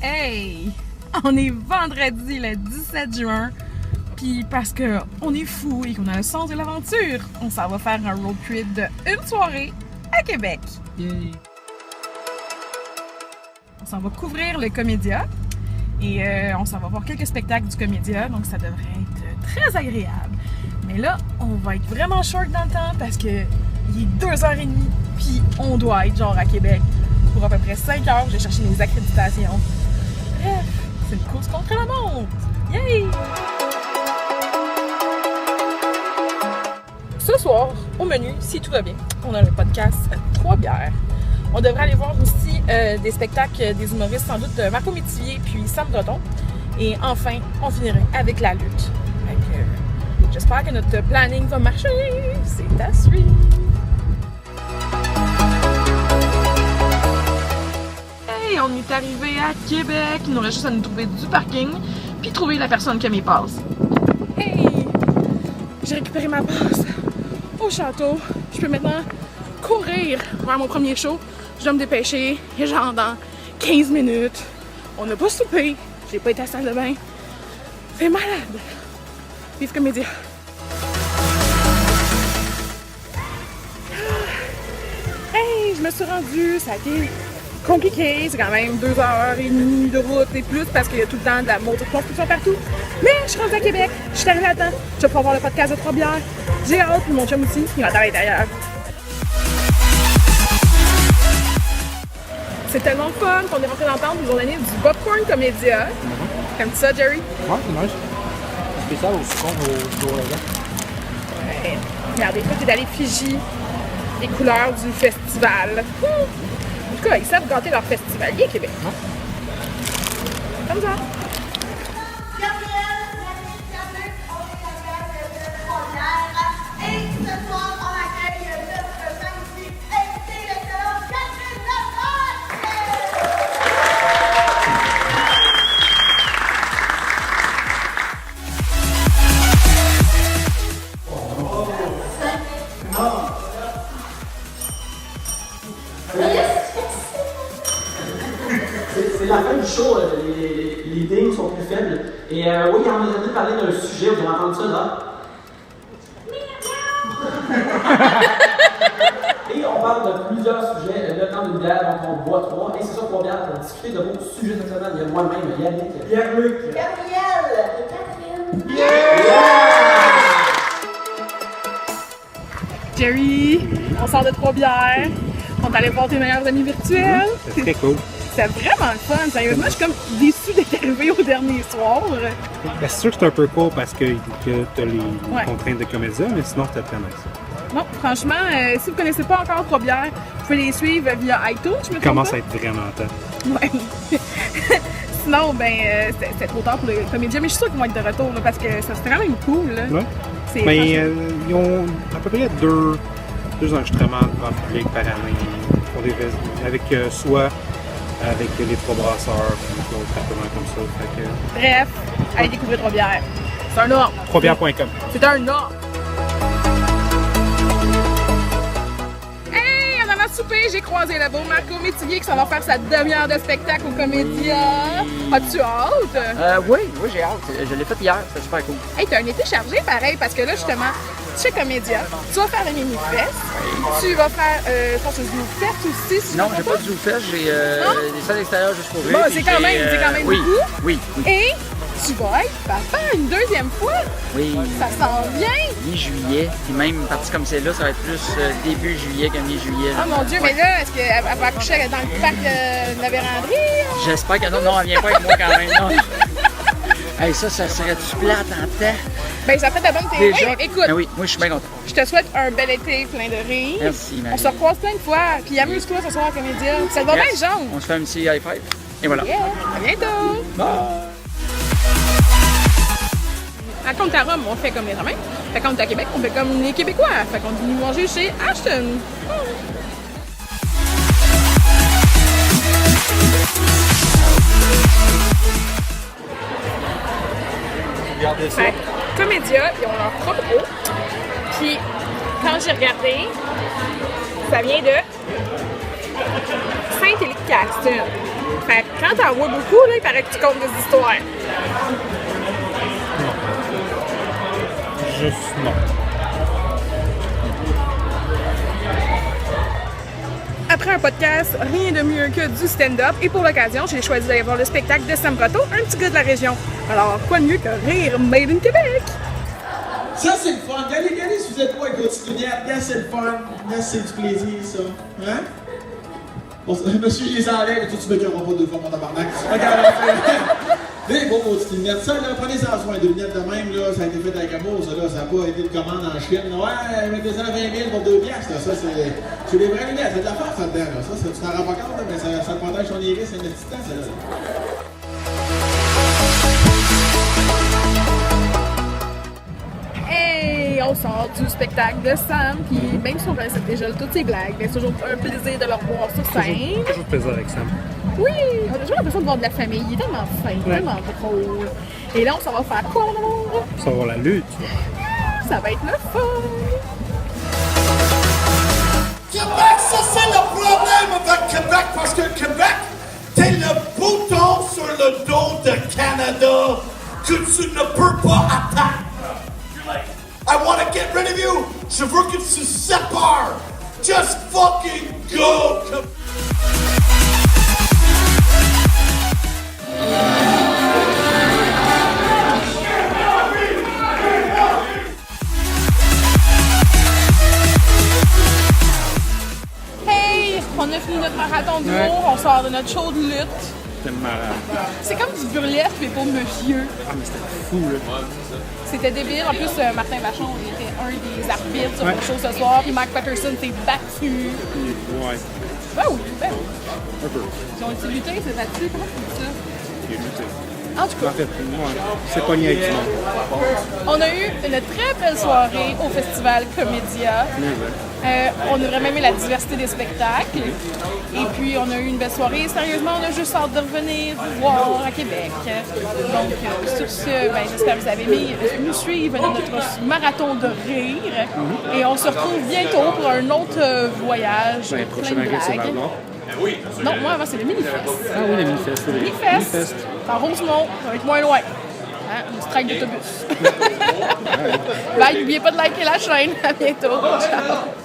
Hey! On est vendredi le 17 juin, puis parce qu'on est fou et qu'on a le sens de l'aventure, on s'en va faire un road trip de une soirée à Québec. Yay. On s'en va couvrir le Comédia et on s'en va voir quelques spectacles du Comédia, donc ça devrait être très agréable. Mais là, on va être vraiment short dans le temps parce que il est 2h30, puis on doit être genre à Québec pour à peu près 5 heures. J'ai cherché les accréditations. Bref, c'est une course contre la montre! Yay! Ce soir, au menu, si tout va bien, on a le podcast 3 bières. On devrait aller voir aussi des spectacles des humoristes, sans doute de Marco Métivier puis Sam Breton. Et enfin, on finirait avec la lutte. J'espère que notre planning va marcher. C'est à suivre. Hey, on est arrivé à Québec. Il nous reste juste à nous trouver du parking puis trouver la personne qui a mes passes. Hey! J'ai récupéré ma passe au château. Je peux maintenant courir vers mon premier show. Je dois me dépêcher. Et genre dans 15 minutes. On n'a pas soupé. J'ai pas été à la salle de bain. C'est malade. Vive Comédia. Hey, je me suis rendue. Ça a été compliqué. C'est quand même 2h30 de route et plus parce qu'il y a tout le temps de la moto de construction partout. Mais je suis rendue à Québec. Je suis arrivée à temps. Je vais pouvoir voir le podcast de 3 bières. J'ai hâte. Puis mon chum aussi. Il va être à l'intérieur. C'est tellement fun qu'on est rentré dans le temple. Ils nous ont donné du popcorn Comédia. Comme ça, Jerry? Ouais, c'est nice. Spécial au sucre, au jour là. Ouais. Regardez, tout est dans les Fiji, les couleurs du festival. En tout cas, ils savent gâter leur festivalier Québec. Comme ça. C'est la fin du show, les dings sont plus faibles. Et oui, on a entendu parler d'un sujet, vous avez entendu ça là? Et on parle de plusieurs sujets, le temps d'une bière, donc on boit 3. Et c'est ça, 3 bières pour discuter de vos sujets cette semaine. Il y a moi-même, Yannick, Pierre-Luc, Gabriel et Catherine. Jerry, on sort de 3 bières. On est allé voir tes meilleurs amis virtuels. C'est très cool. C'était vraiment le fun. Sérieusement, je suis comme déçue d'être arrivée au dernier soir. Ben, c'est sûr que c'est un peu court parce que tu as les contraintes de Comédia, mais sinon, c'était très nice. Non, franchement, si vous ne connaissez pas encore 3 bières, vous pouvez les suivre via iTunes, je me trompe Commence pas? à être vraiment temps. Ouais. Sinon, c'était trop tard pour le Comédia, mais je suis sûre qu'ils vont être de retour là, parce que ça c'est quand même cool. Là. Ouais. C'est Mais franchement- ils ont à peu près deux enregistrements devant le public par année. Ils font des avec soit avec les 3 brasseurs ou d'autres appartements comme ça. Fait que, Bref, allez découvrir 3 bières. C'est un ordre. 3bières.com. C'est un ordre. Hey, en allant souper, j'ai croisé le beau Marco Métivier qui s'en va faire sa demi-heure de spectacle au Comédia. As-tu hâte? Oui, j'ai hâte. Je l'ai fait hier, c'était super cool. Hey, t'as un été chargé pareil parce que là, justement, chez Comédia, tu vas faire le mini-fest. Tu vas faire, je pense, le Zoo-fest aussi. Si Non, je me j'ai trompe pas de zoo-fest, j'ai Non? des salles extérieures juste pour rire. Bon, puis c'est quand même- j'ai, c'est quand même oui, beaucoup. Oui, Et tu vas être papa une deuxième fois. oui. Ça s'en vient. Mi-juillet, puis même partie comme c'est là, ça va être plus début juillet que mi-juillet. Oh mon Dieu, mais là, est-ce qu'elle va accoucher dans le parc de la véranderie? J'espère que non, elle vient pas avec moi quand même, non. Hey, ça serait-tu plate en temps? Ben, ça fait de la bonne télé. Déjà? Écoute, Ah oui, moi je suis bien content. je te souhaite un bel été plein de rire. Merci, Marie. On se recroise plein de fois. Puis amuse-toi ce soir à Comédia. Ça va bien, Yes. Jean? On se fait un petit high five. Et voilà. Yeah, à bientôt! Bye! À Compte à Rome, on fait comme les Romains. Fait quand on est à Québec, on fait comme les Québécois. Fait qu'on dit nous manger chez Ashton. Regardez ça. Fait que Comédia, ils ont leur propre eau. Puis quand j'ai regardé, ça vient de Saint-Élie-de-Caxton. Fait Quand t'en vois beaucoup, là, il paraît que tu comptes des histoires. Juste non. Après un podcast, rien de mieux que du stand-up. Et pour l'occasion, j'ai choisi d'aller voir le spectacle de Sam Croteau, un petit gars de la région. Alors, quoi de mieux que rire Made in Québec? Ça, c'est le fun. Regardez si vous êtes pas avec votre studière. Regarde, c'est le fun. Regarde, c'est du plaisir, ça. Hein? Bon, monsieur, je les enlève et toi, tu me diras pas deux fois mon tabarnak. Regarde, mais bon, vos petites lunettes. Ça, là, prenez-en soin. Des lunettes de même, là, ça a été fait avec amour, ça, là. Ça n'a pas été de commande en Chine. Ouais, mettez-en 20 000 pour 2 piastres, là. Ça, c'est des vraies lunettes. C'est de la force là-dedans, là. Ça, tu t'en rends pas compte, là, mais ça protège ton iris. C'est un petit temps, ça, là. Hey, on sort du spectacle de Sam, puis même si on connaissait déjà toutes ses blagues, c'est toujours un plaisir de le revoir sur scène. Toujours plaisir avec Sam. Oui, on a toujours l'impression de voir de la famille. Il est tellement fin, tellement drôle. Et là, on s'en va faire quoi, alors? Ça va la lutte. Ça va être le fun! Québec, ça c'est le problème avec Québec, parce que Québec, t'es le bouton sur le dos de Canada que tu ne peux pas atteindre. I want to get rid of you. Je veux que tu se sépares. Just fucking go. Hey, on a fini notre marathon de l'humour, on sort de notre show de lutte. C'était marrant. C'est comme du burlesque, mais pour monsieur. Ah, mais c'était fou, là. C'était débile. En plus, Martin Vachon était un des arbitres sur le show ce soir. Puis Mike Patterson s'est battu. Ouais, Ben oui, ben oui. un peu. Ils ont été luttés, c'est battu. Comment tu dis ça? Il a lutté. En tout cas, En fait, moi, c'est pogné avec du monde. on a eu une très belle soirée au festival Comédia. On a vraiment aimé la diversité des spectacles. Et puis, on a eu une belle soirée. Sérieusement, on a juste hâte de revenir vous voir à Québec. Donc, sur ce, ben, j'espère que vous avez aimé nous suivre dans notre marathon de rire. Et on se retrouve bientôt pour un autre voyage. Ouais, plein prochain de arrêt, c'est blagues. Val-d'Or. Non, moi, avant, c'est le Minifest. Ah oui, le Minifest. Oui. Minifest, en Rosemont, ça va être moins loin. Hein? Une strike d'autobus. Bye, n'oubliez pas de liker la chaîne. À bientôt. Ciao.